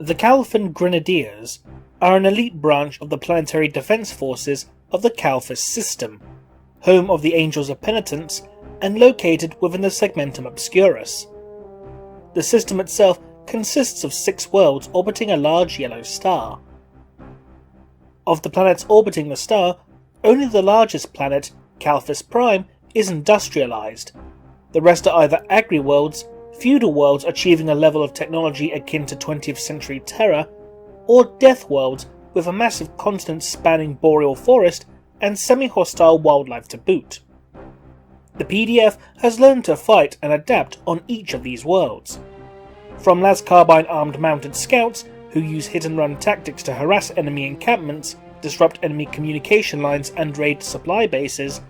The Kalphan Grenadiers are an elite branch of the planetary defense forces of the Kalphan system, home of the Angels of Penitence and located within the Segmentum Obscurus. The system itself consists of 6 worlds orbiting a large yellow star. Of the planets orbiting the star, only the largest planet, Kalphas Prime, is industrialized. The rest are either agri-worlds, feudal worlds achieving a level of technology akin to 20th century Terra, or death worlds with a massive continent-spanning boreal forest and semi-hostile wildlife to boot. The PDF has learned to fight and adapt on each of these worlds. From las carbine armed mounted scouts who use hit-and-run tactics to harass enemy encampments, disrupt enemy communication lines and raid supply bases,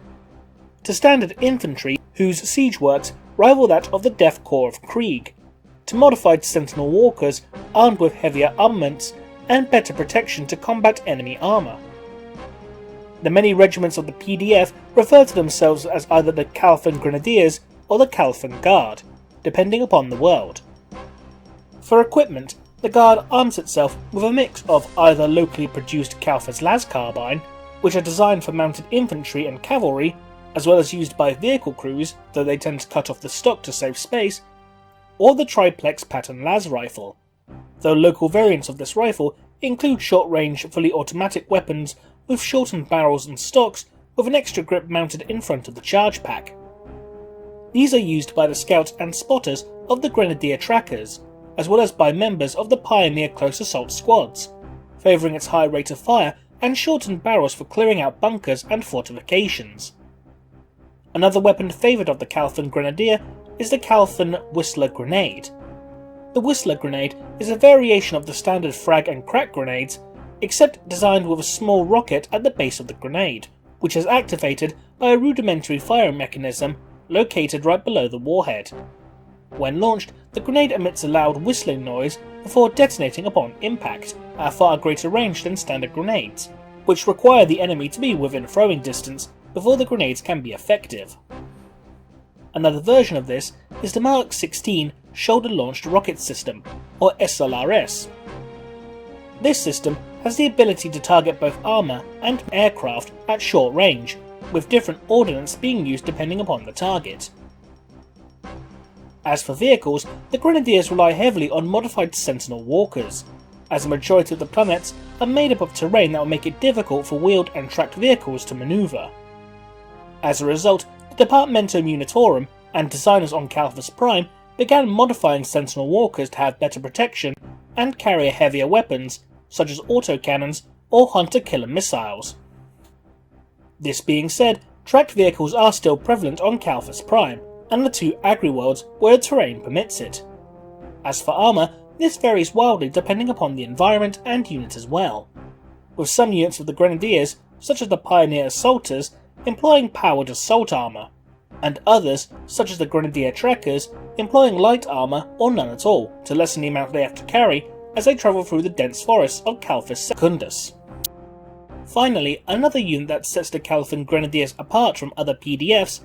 to standard infantry whose siege works rival that of the Death Corps of Krieg, to modified Sentinel Walkers armed with heavier armaments and better protection to combat enemy armour. The many regiments of the PDF refer to themselves as either the Kalphan Grenadiers or the Kalphan Guard, depending upon the world. For equipment, the Guard arms itself with a mix of either locally produced Kalphas las carbine, which are designed for mounted infantry and cavalry, as well as used by vehicle crews, though they tend to cut off the stock to save space, or the triplex pattern las rifle, though local variants of this rifle include short-range, fully automatic weapons with shortened barrels and stocks with an extra grip mounted in front of the charge pack. These are used by the scouts and spotters of the Grenadier trackers, as well as by members of the Pioneer Close Assault squads, favouring its high rate of fire and shortened barrels for clearing out bunkers and fortifications. Another weapon favoured of the Kalphan Grenadier is the Kalphan Whistler Grenade. The Whistler Grenade is a variation of the standard frag and crack grenades, except designed with a small rocket at the base of the grenade, which is activated by a rudimentary firing mechanism located right below the warhead. When launched, the grenade emits a loud whistling noise before detonating upon impact, at a far greater range than standard grenades, which require the enemy to be within throwing distance before the grenades can be effective. Another version of this is the Mark 16 Shoulder-Launched Rocket System, or SLRS. This system has the ability to target both armour and aircraft at short range, with different ordnance being used depending upon the target. As for vehicles, the Grenadiers rely heavily on modified Sentinel Walkers, as the majority of the planets are made up of terrain that will make it difficult for wheeled and tracked vehicles to manoeuvre. As a result, the Departamento Munitorum and designers on Kalphas Prime began modifying Sentinel Walkers to have better protection and carry heavier weapons, such as autocannons or hunter-killer missiles. This being said, tracked vehicles are still prevalent on Kalphas Prime, and the 2 agri-worlds where the terrain permits it. As for armour, this varies wildly depending upon the environment and unit as well, with some units of the Grenadiers, such as the Pioneer Assaulters, employing powered assault armour, and others, such as the Grenadier Trackers, employing light armour or none at all to lessen the amount they have to carry as they travel through the dense forests of Kalphas Secundus. Finally, another unit that sets the Kalphan Grenadiers apart from other PDFs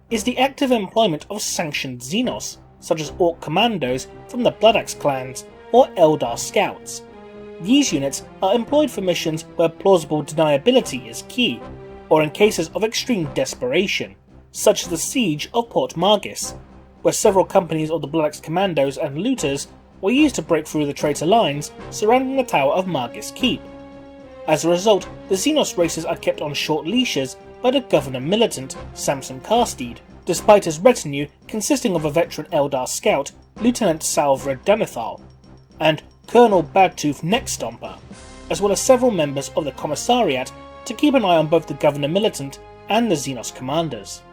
is the active employment of sanctioned Xenos, such as Orc Commandos from the Bloodaxe clans or Eldar Scouts. These units are employed for missions where plausible deniability is key, or in cases of extreme desperation, such as the siege of Port Margis, where several companies of the Bloodaxe Commandos and Looters were used to break through the traitor lines surrounding the tower of Margis Keep. As a result, the Xenos races are kept on short leashes by the Governor Militant, Samson Carsteed, despite his retinue consisting of a veteran Eldar scout, Lieutenant Salvred Danethal, and Colonel Badtooth Neckstomper, as well as several members of the Commissariat to keep an eye on both the Governor Militant and the Xenos commanders.